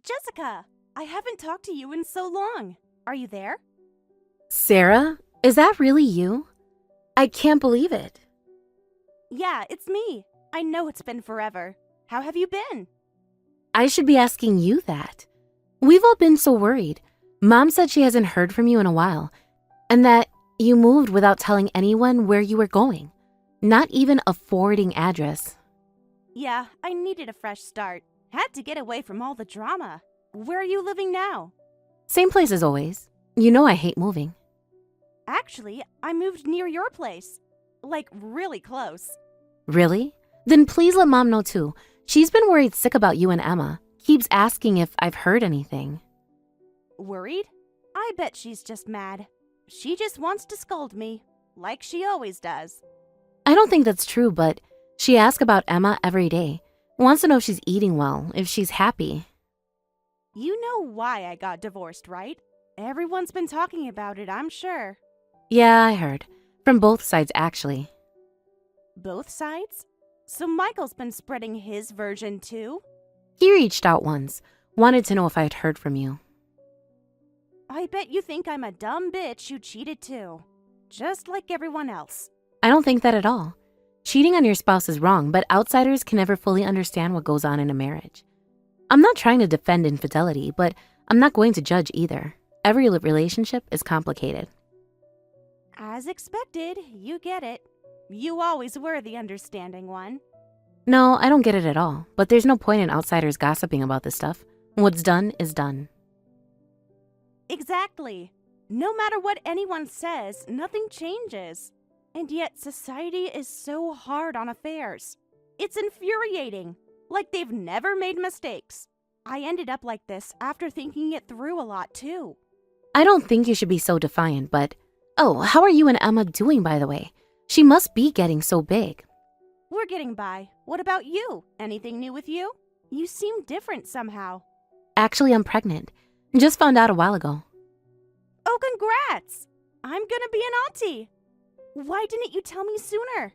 Jessica, I haven't talked to you in so long. Are you there? Sarah, is that really you? I can't believe it. Yeah, it's me. I know it's been forever. How have you been? I should be asking you that. We've all been so worried. Mom said she hasn't heard from you in a while, and that you moved without telling anyone where you were going. Not even a forwarding address. Yeah, I needed a fresh start. Had to get away from all the drama. Where are you living now? Same place as always. You know I hate moving. Actually, I moved near your place. Like, really close. Really? Then please let Mom know too. She's been worried sick about you and Emma. Keeps asking if I've heard anything. Worried? I bet she's just mad. She just wants to scold me, like she always does. I don't think that's true, but she asks about Emma every day. Wants to know if she's eating well, if she's happy. You know why I got divorced, right? Everyone's been talking about it, I'm sure. Yeah, I heard. From both sides, actually. Both sides? So Michael's been spreading his version too? He reached out once. Wanted to know if I had heard from you. I bet you think I'm a dumb bitch who cheated too. Just like everyone else. I don't think that at all. Cheating on your spouse is wrong, but outsiders can never fully understand what goes on in a marriage. I'm not trying to defend infidelity, but I'm not going to judge either. Every relationship is complicated. As expected, you get it. You always were the understanding one. No, I don't get it at all, but there's no point in outsiders gossiping about this stuff. What's done is done. Exactly. No matter what anyone says, nothing changes. And yet society is so hard on affairs. It's infuriating. Like they've never made mistakes. I ended up like this after thinking it through a lot too. I don't think you should be so defiant, but... Oh, how are you and Emma doing, by the way? She must be getting so big. We're getting by. What about you? Anything new with you? You seem different somehow. Actually, I'm pregnant. Just found out a while ago. Oh, congrats! I'm gonna be an auntie. Why didn't you tell me sooner?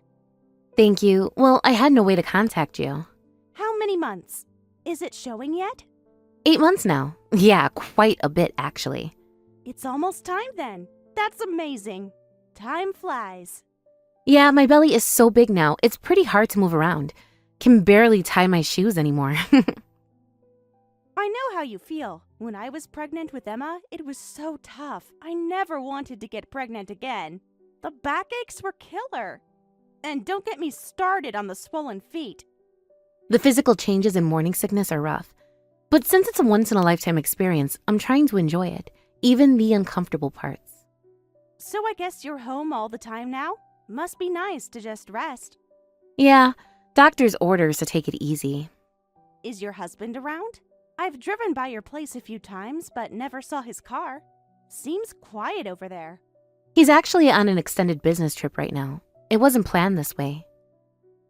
Thank you. Well, I had no way to contact you. How many months? Is it showing yet? 8 months now. Yeah, quite a bit, actually. It's almost time then. That's amazing. Time flies. Yeah, my belly is so big now, it's pretty hard to move around. Can barely tie my shoes anymore. I know how you feel. When I was pregnant with Emma, it was so tough. I never wanted to get pregnant again. The backaches were killer. And don't get me started on the swollen feet. The physical changes in morning sickness are rough. But since it's a once-in-a-lifetime experience, I'm trying to enjoy it, even the uncomfortable parts. So I guess you're home all the time now? Must be nice to just rest. Yeah, doctor's orders to take it easy. Is your husband around? I've driven by your place a few times, but never saw his car. Seems quiet over there. He's actually on an extended business trip right now. It wasn't planned this way.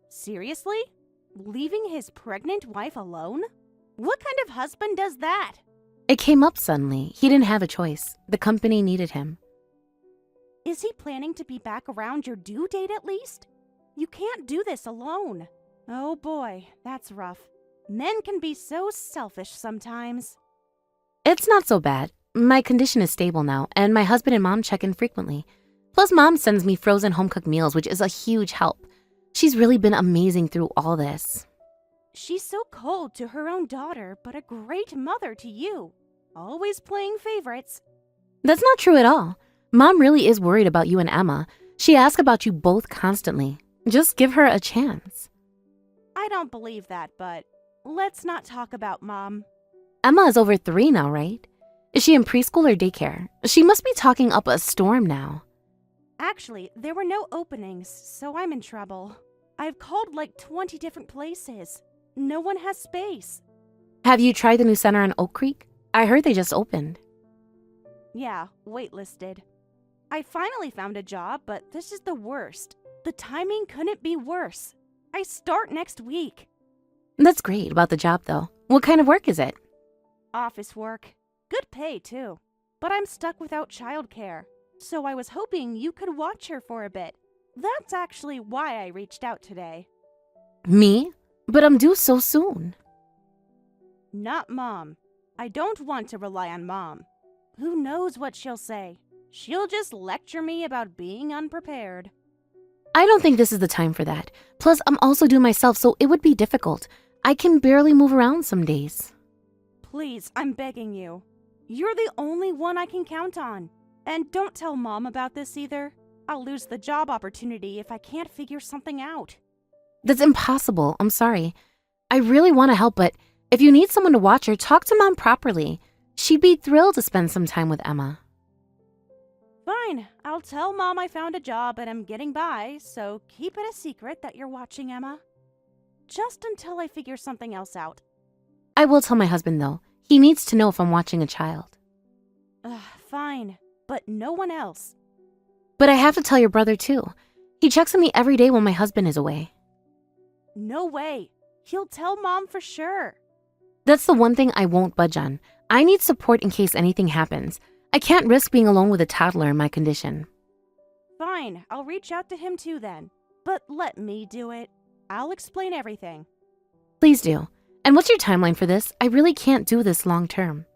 Seriously? Leaving his pregnant wife alone? What kind of husband does that? It came up suddenly. He didn't have a choice. The company needed him. Is he planning to be back around your due date at least? You can't do this alone. Oh boy, that's rough. Men can be so selfish sometimes. It's not so bad. My condition is stable now, and my husband and mom check in frequently. Plus, mom sends me frozen home-cooked meals, which is a huge help. She's really been amazing through all this. She's so cold to her own daughter, but a great mother to you. Always playing favorites. That's not true at all. Mom really is worried about you and Emma. She asks about you both constantly. Just give her a chance. I don't believe that, but let's not talk about Mom. Emma is over 3 now, right? Is she in preschool or daycare? She must be talking up a storm now. Actually, there were no openings, so I'm in trouble. I've called like 20 different places. No one has space. Have you tried the new center on Oak Creek? I heard they just opened. Yeah, waitlisted. I finally found a job, but this is the worst. The timing couldn't be worse. I start next week. That's great about the job, though. What kind of work is it? Office work. Good pay, too. But I'm stuck without childcare, so I was hoping you could watch her for a bit. That's actually why I reached out today. Me? But I'm due so soon. Not Mom. I don't want to rely on Mom. Who knows what she'll say? She'll just lecture me about being unprepared. I don't think this is the time for that. Plus, I'm also due myself, so it would be difficult. I can barely move around some days. Please, I'm begging you. You're the only one I can count on. And don't tell Mom about this either. I'll lose the job opportunity if I can't figure something out. That's impossible. I'm sorry. I really want to help, but if you need someone to watch her, talk to Mom properly. She'd be thrilled to spend some time with Emma. Fine, I'll tell Mom I found a job and I'm getting by, so keep it a secret that you're watching Emma. Just until I figure something else out. I will tell my husband, though. He needs to know if I'm watching a child. Fine, but no one else. But I have to tell your brother, too. He checks on me every day when my husband is away. No way. He'll tell Mom for sure. That's the one thing I won't budge on. I need support in case anything happens. I can't risk being alone with a toddler in my condition. Fine, I'll reach out to him too then. But let me do it. I'll explain everything. Please do. And what's your timeline for this? I really can't do this long term.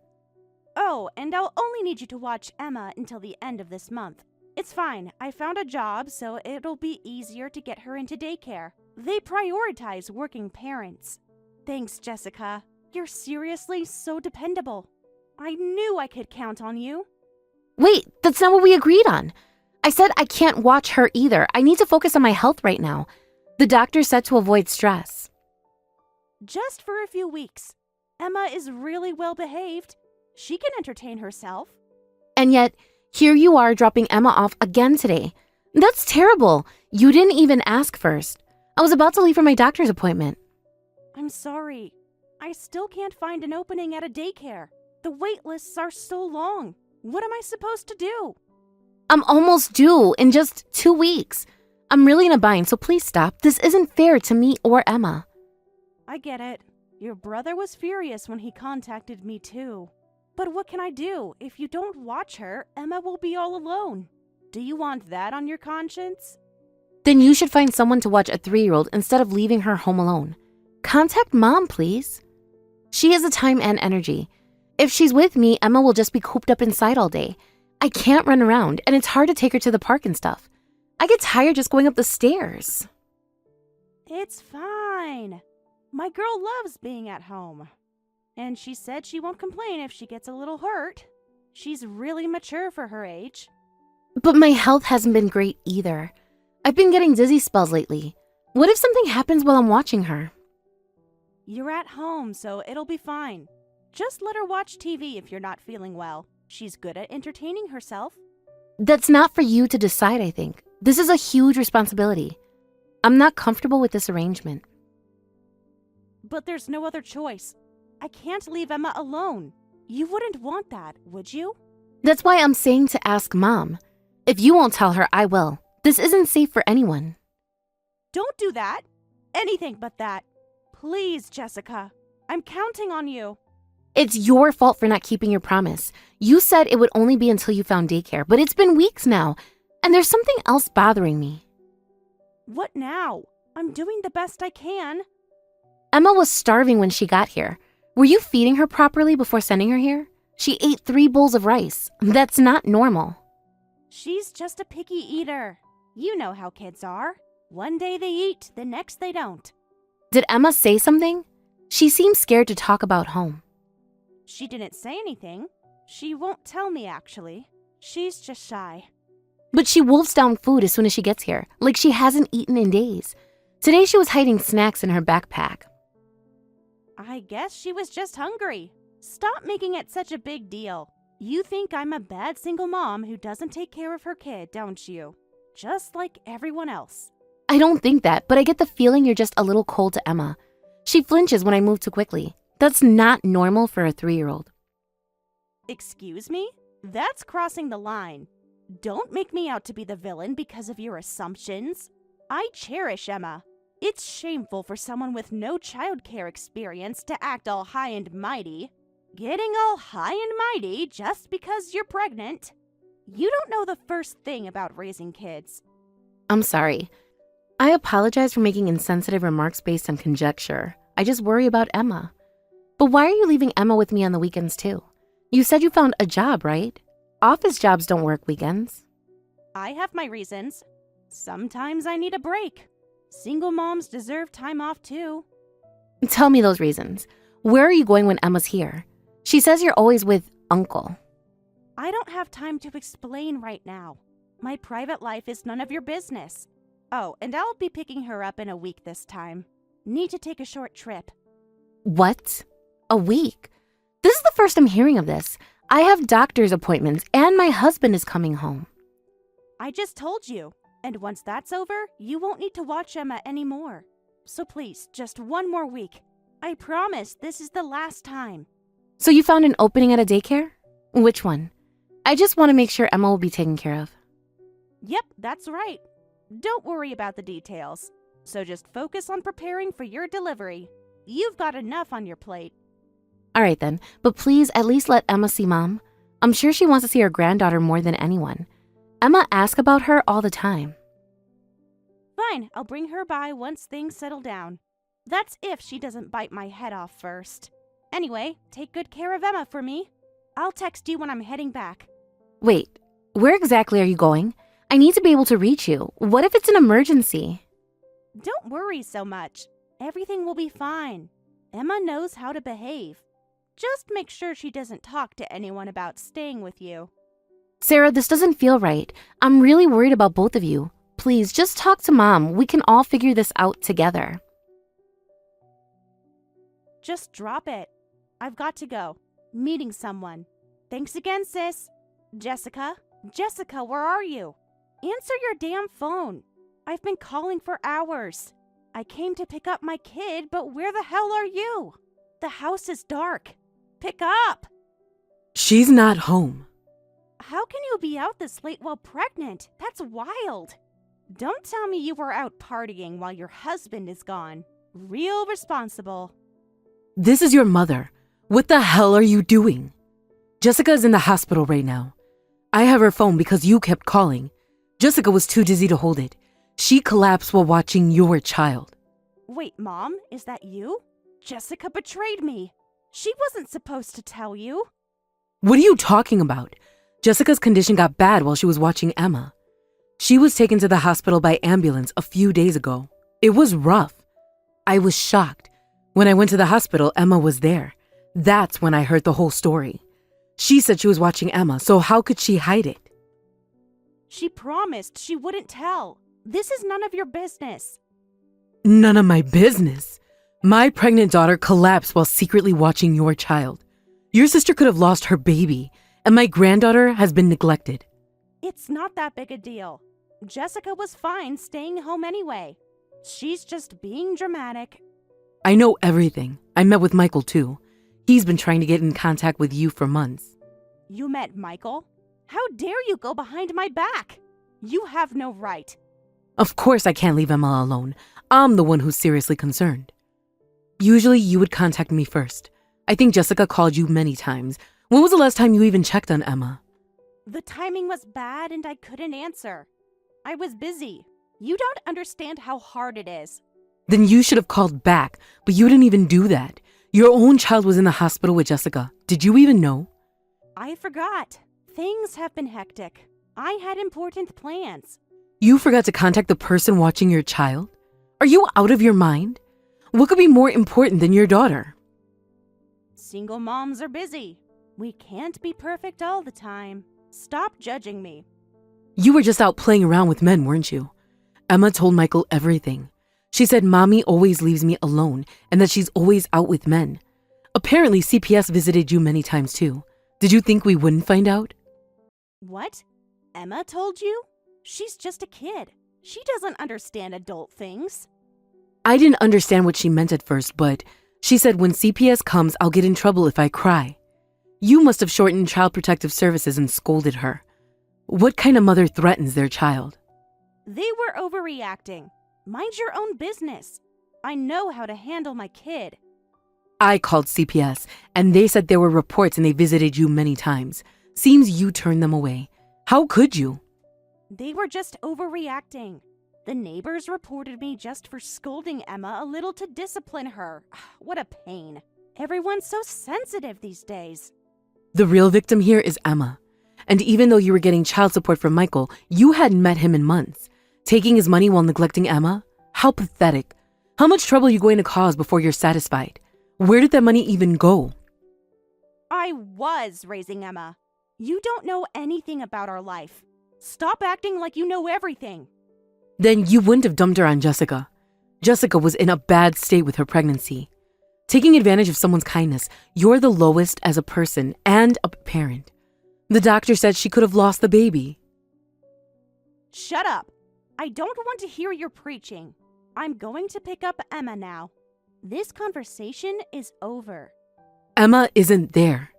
Oh, and I'll only need you to watch Emma until the end of this month. It's fine. I found a job, so it'll be easier to get her into daycare. They prioritize working parents. Thanks, Jessica. You're seriously so dependable. I knew I could count on you. Wait, that's not what we agreed on. I said I can't watch her either. I need to focus on my health right now. The doctor said to avoid stress. Just for a few weeks. Emma is really well behaved. She can entertain herself. And yet, here you are dropping Emma off again today. That's terrible. You didn't even ask first. I was about to leave for my doctor's appointment. I'm sorry. I still can't find an opening at a daycare. The wait lists are so long. What am I supposed to do? I'm almost due in just 2 weeks. I'm really in a bind, so please stop. This isn't fair to me or Emma. I get it. Your brother was furious when he contacted me too. But what can I do? If you don't watch her, Emma will be all alone. Do you want that on your conscience? Then you should find someone to watch a 3-year-old instead of leaving her home alone. Contact Mom, please. She has the time and energy. If she's with me, Emma will just be cooped up inside all day. I can't run around, and it's hard to take her to the park and stuff. I get tired just going up the stairs. It's fine. My girl loves being at home. And she said she won't complain if she gets a little hurt. She's really mature for her age. But my health hasn't been great either. I've been getting dizzy spells lately. What if something happens while I'm watching her? You're at home, so it'll be fine. Just let her watch TV if you're not feeling well. She's good at entertaining herself. That's not for you to decide, I think. This is a huge responsibility. I'm not comfortable with this arrangement. But there's no other choice. I can't leave Emma alone. You wouldn't want that, would you? That's why I'm saying to ask Mom. If you won't tell her, I will. This isn't safe for anyone. Don't do that. Anything but that. Please, Jessica. I'm counting on you. It's your fault for not keeping your promise. You said it would only be until you found daycare, but it's been weeks now, and there's something else bothering me. What now? I'm doing the best I can. Emma was starving when she got here. Were you feeding her properly before sending her here? She ate 3 bowls of rice. That's not normal. She's just a picky eater. You know how kids are. One day they eat, the next they don't. Did Emma say something? She seems scared to talk about home. She didn't say anything. She won't tell me, actually. She's just shy. But she wolfs down food as soon as she gets here, like she hasn't eaten in days. Today she was hiding snacks in her backpack. I guess she was just hungry. Stop making it such a big deal. You think I'm a bad single mom who doesn't take care of her kid, don't you? Just like everyone else. I don't think that, but I get the feeling you're just a little cold to Emma. She flinches when I move too quickly. That's not normal for a 3-year-old. Excuse me? That's crossing the line. Don't make me out to be the villain because of your assumptions. I cherish Emma. It's shameful for someone with no childcare experience to act all high and mighty. Getting all high and mighty just because you're pregnant. You don't know the first thing about raising kids. I'm sorry. I apologize for making insensitive remarks based on conjecture. I just worry about Emma. But why are you leaving Emma with me on the weekends too? You said you found a job, right? Office jobs don't work weekends. I have my reasons. Sometimes I need a break. Single moms deserve time off too. Tell me those reasons. Where are you going when Emma's here? She says you're always with Uncle. I don't have time to explain right now. My private life is none of your business. Oh, and I'll be picking her up in a week this time. Need to take a short trip. What? A week? This is the first I'm hearing of this. I have doctor's appointments and my husband is coming home. I just told you. And once that's over, you won't need to watch Emma anymore. So please, just one more week. I promise this is the last time. So you found an opening at a daycare? Which one? I just want to make sure Emma will be taken care of. Yep, that's right. Don't worry about the details. So just focus on preparing for your delivery. You've got enough on your plate. All right then, but please at least let Emma see Mom. I'm sure she wants to see her granddaughter more than anyone. Emma asks about her all the time. Fine, I'll bring her by once things settle down. That's if she doesn't bite my head off first. Anyway, take good care of Emma for me. I'll text you when I'm heading back. Wait, where exactly are you going? I need to be able to reach you. What if it's an emergency? Don't worry so much. Everything will be fine. Emma knows how to behave. Just make sure she doesn't talk to anyone about staying with you. Sarah, this doesn't feel right. I'm really worried about both of you. Please, just talk to Mom. We can all figure this out together. Just drop it. I've got to go. Meeting someone. Thanks again, sis. Jessica? Jessica, where are you? Answer your damn phone. I've been calling for hours. I came to pick up my kid, but where the hell are you? The house is dark. Pick up! She's not home. How can you be out this late while pregnant? That's wild. Don't tell me you were out partying while your husband is gone. Real responsible. This is your mother. What the hell are you doing? Jessica's in the hospital right now. I have her phone because you kept calling. Jessica was too dizzy to hold it. She collapsed while watching your child. Wait, Mom, is that you? Jessica betrayed me. She wasn't supposed to tell you. What are you talking about? Jessica's condition got bad while she was watching Emma. She was taken to the hospital by ambulance a few days ago. It was rough. I was shocked. When I went to the hospital, Emma was there. That's when I heard the whole story. She said she was watching Emma, so how could she hide it? She promised she wouldn't tell. This is none of your business. None of my business. My pregnant daughter collapsed while secretly watching your child. Your sister could have lost her baby, and my granddaughter has been neglected. It's not that big a deal. Jessica was fine staying home anyway. She's just being dramatic. I know everything. I met with Michael too. He's been trying to get in contact with you for months. You met Michael? How dare you go behind my back? You have no right. Of course I can't leave Emma alone. I'm the one who's seriously concerned. Usually you would contact me first. I think Jessica called you many times. When was the last time you even checked on Emma? The timing was bad and I couldn't answer. I was busy. You don't understand how hard it is. Then you should have called back, but you didn't even do that. Your own child was in the hospital with Jessica. Did you even know? I forgot. Things have been hectic. I had important plans. You forgot to contact the person watching your child? Are you out of your mind? What could be more important than your daughter? Single moms are busy. We can't be perfect all the time. Stop judging me. You were just out playing around with men, weren't you? Emma told Michael everything. She said Mommy always leaves me alone and that she's always out with men. Apparently CPS visited you many times too. Did you think we wouldn't find out? What? Emma told you? She's just a kid. She doesn't understand adult things. I didn't understand what she meant at first, but she said when CPS comes, I'll get in trouble if I cry. You must have shortened Child Protective Services and scolded her. What kind of mother threatens their child? They were overreacting. Mind your own business. I know how to handle my kid. I called CPS, and they said there were reports and they visited you many times. Seems you turned them away. How could you? They were just overreacting. The neighbors reported me just for scolding Emma a little to discipline her. What a pain. Everyone's so sensitive these days. The real victim here is Emma. And even though you were getting child support from Michael, you hadn't met him in months. Taking his money while neglecting Emma? How pathetic. How much trouble are you going to cause before you're satisfied? Where did that money even go? I was raising Emma. You don't know anything about our life. Stop acting like you know everything. Then you wouldn't have dumped her on Jessica. Jessica was in a bad state with her pregnancy. Taking advantage of someone's kindness, you're the lowest as a person and a parent. The doctor said she could have lost the baby. Shut up. I don't want to hear your preaching. I'm going to pick up Emma now. This conversation is over. Emma isn't there.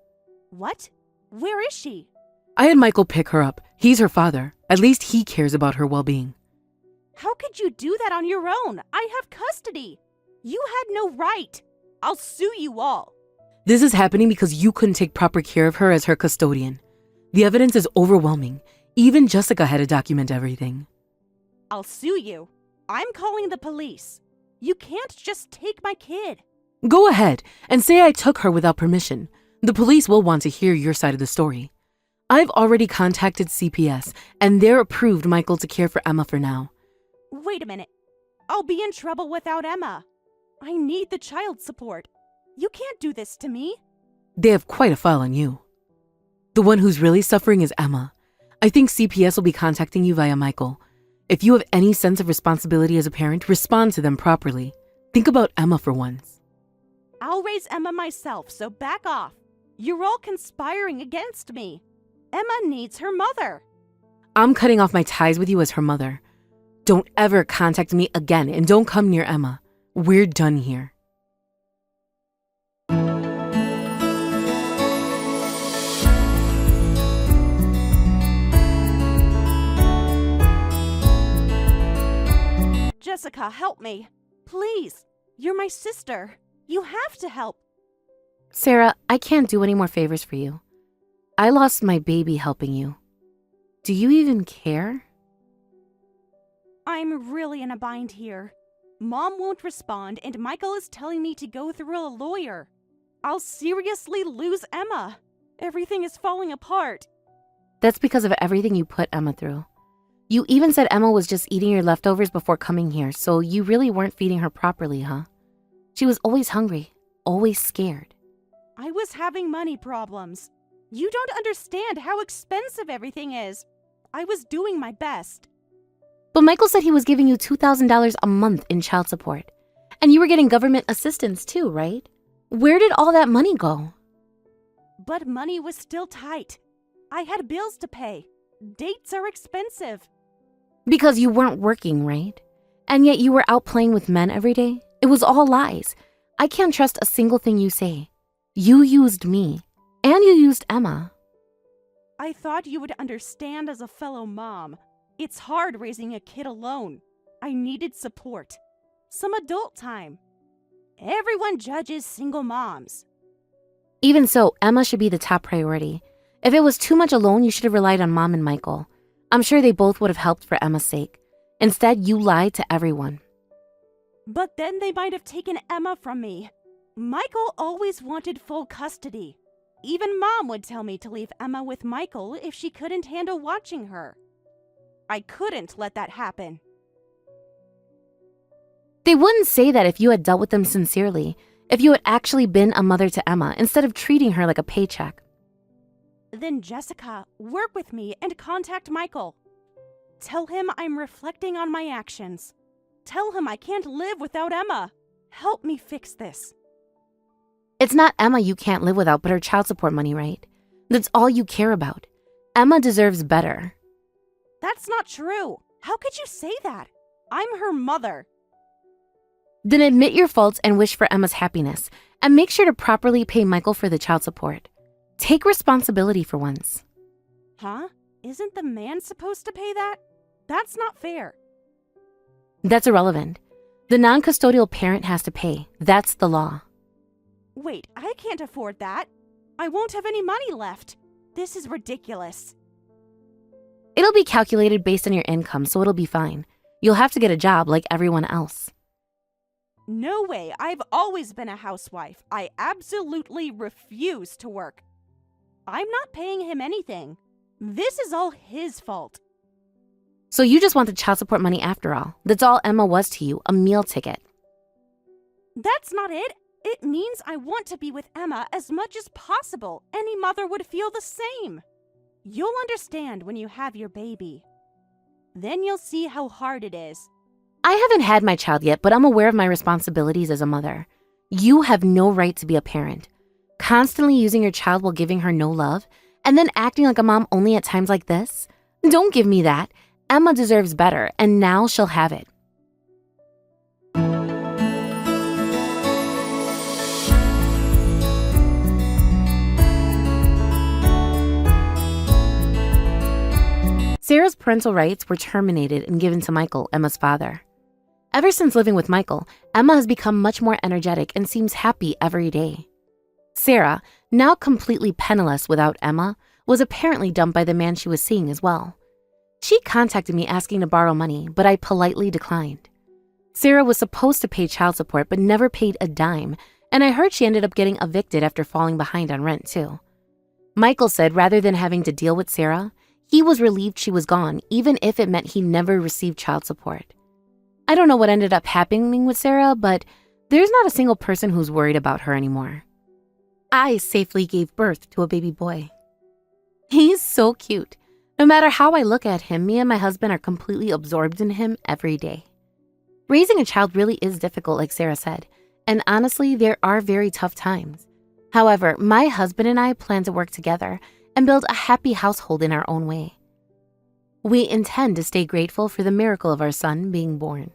What? Where is she? I had Michael pick her up. He's her father. At least he cares about her well-being. How could you do that on your own? I have custody. You had no right. I'll sue you all. This is happening because you couldn't take proper care of her as her custodian. The evidence is overwhelming. Even Jessica had to document everything. I'll sue you. I'm calling the police. You can't just take my kid. Go ahead and say I took her without permission. The police will want to hear your side of the story. I've already contacted CPS, and they're approved Michael to care for Emma for now. Wait a minute. I'll be in trouble without Emma. I need the child support. You can't do this to me. They have quite a file on you. The one who's really suffering is Emma. I think CPS will be contacting you via Michael. If you have any sense of responsibility as a parent, respond to them properly. Think about Emma for once. I'll raise Emma myself, so back off. You're all conspiring against me. Emma needs her mother. I'm cutting off my ties with you as her mother. Don't ever contact me again, and don't come near Emma. We're done here. Jessica, help me. Please. You're my sister. You have to help. Sarah, I can't do any more favors for you. I lost my baby helping you. Do you even care? I'm really in a bind here. Mom won't respond, and Michael is telling me to go through a lawyer. I'll seriously lose Emma. Everything is falling apart. That's because of everything you put Emma through. You even said Emma was just eating your leftovers before coming here, so you really weren't feeding her properly, huh? She was always hungry, always scared. I was having money problems. You don't understand how expensive everything is. I was doing my best. But Michael said he was giving you $2,000 a month in child support. And you were getting government assistance too, right? Where did all that money go? But money was still tight. I had bills to pay. Dates are expensive. Because you weren't working, right? And yet you were out playing with men every day? It was all lies. I can't trust a single thing you say. You used me. And you used Emma. I thought you would understand as a fellow mom. It's hard raising a kid alone. I needed support. Some adult time. Everyone judges single moms. Even so, Emma should be the top priority. If it was too much alone, you should have relied on Mom and Michael. I'm sure they both would have helped for Emma's sake. Instead, you lied to everyone. But then they might have taken Emma from me. Michael always wanted full custody. Even Mom would tell me to leave Emma with Michael if she couldn't handle watching her. I couldn't let that happen. They wouldn't say that if you had dealt with them sincerely, if you had actually been a mother to Emma instead of treating her like a paycheck. Then Jessica, work with me and contact Michael. Tell him I'm reflecting on my actions. Tell him I can't live without Emma. Help me fix this. It's not Emma you can't live without, but her child support money, right? That's all you care about. Emma deserves better. That's not true. How could you say that? I'm her mother. Then admit your faults and wish for Emma's happiness, and make sure to properly pay Michael for the child support. Take responsibility for once. Huh? Isn't the man supposed to pay that? That's not fair. That's irrelevant. The non-custodial parent has to pay. That's the law. Wait, I can't afford that. I won't have any money left. This is ridiculous. It'll be calculated based on your income, so it'll be fine. You'll have to get a job like everyone else. No way. I've always been a housewife. I absolutely refuse to work. I'm not paying him anything. This is all his fault. So you just want the child support money after all. That's all Emma was to you, a meal ticket. That's not it. It means I want to be with Emma as much as possible. Any mother would feel the same. You'll understand when you have your baby. Then you'll see how hard it is. I haven't had my child yet, but I'm aware of my responsibilities as a mother. You have no right to be a parent. Constantly using your child while giving her no love, and then acting like a mom only at times like this? Don't give me that. Emma deserves better, and now she'll have it. Sarah's parental rights were terminated and given to Michael, Emma's father. Ever since living with Michael, Emma has become much more energetic and seems happy every day. Sarah, now completely penniless without Emma, was apparently dumped by the man she was seeing as well. She contacted me asking to borrow money, but I politely declined. Sarah was supposed to pay child support but never paid a dime, and I heard she ended up getting evicted after falling behind on rent too. Michael said rather than having to deal with Sarah, he was relieved she was gone, even if it meant he never received child support. I don't know what ended up happening with Sarah, but there's not a single person who's worried about her anymore. I safely gave birth to a baby boy. He's so cute. No matter how I look at him, me and my husband are completely absorbed in him every day. Raising a child really is difficult, like Sarah said, and honestly, there are very tough times. However, my husband and I plan to work together and build a happy household in our own way. We intend to stay grateful for the miracle of our son being born.